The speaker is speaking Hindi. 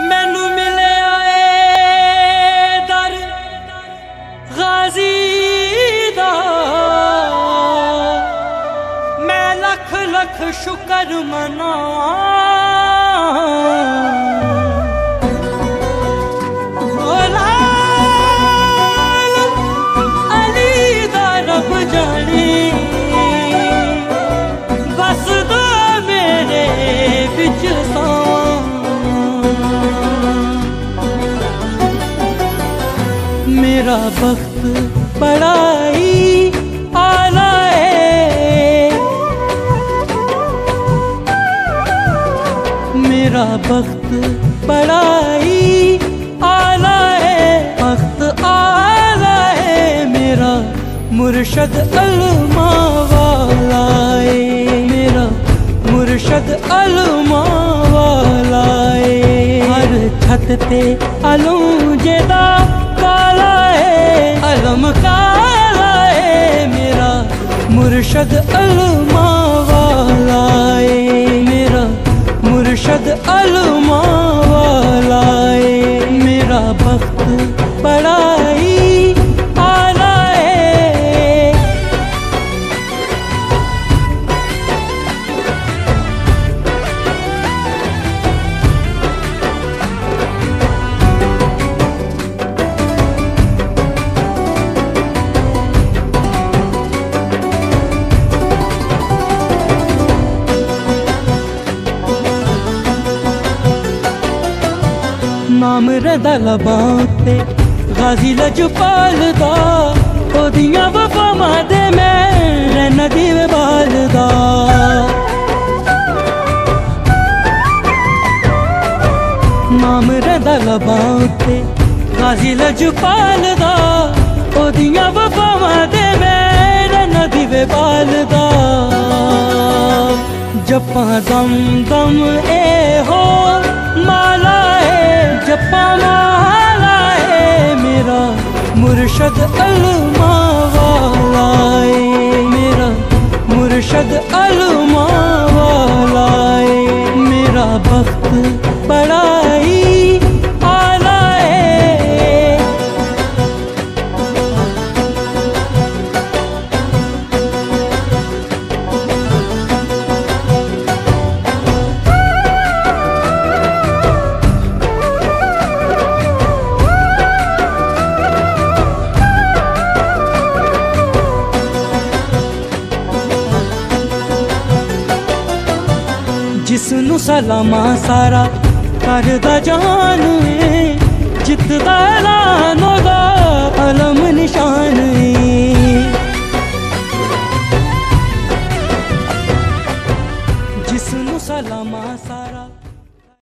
मैनू मिले आए दर गाजी दा, मैं लख लख शुक्र मना। अली दा रब जाने बस दो मेरे बिच सा। मेरा वक्त बड़ा ही आला है, मेरा वक्त बड़ा ही आला है, वक्त आला है मेरा मुर्शद अलमा वाला है, मेरा मुर्शद अलमा वाला है। हर छत ते अलूं जेदा काला है, अलम काला है मेरा मुर्शद अलमा वाला है, मेरा मुर्शद अलमा वाला है। मेरा वक्त बड़ा ही आला है। नाम रदा लबां ते गाजी लजपाल दा, ओदियां वफावां दे मैं रैना दीवे बाल दा। नाम रदा लबां ते गाजी लजपाल दा, ओदियां वफावां दे मैं रैना दीवे बाल दा। जप्पा दम दम ए हो माला है, जप्पा माला है मेरा मुर्शद अलमा वाला है, मेरा मुर्शद अलमा वाला है। मेरा वक्त बड़ा ही आला है। जिसनू सलामा सारा करदा जान है, जितदा ऐलान होगा अलम निशान है। जिसनू सलामा सारा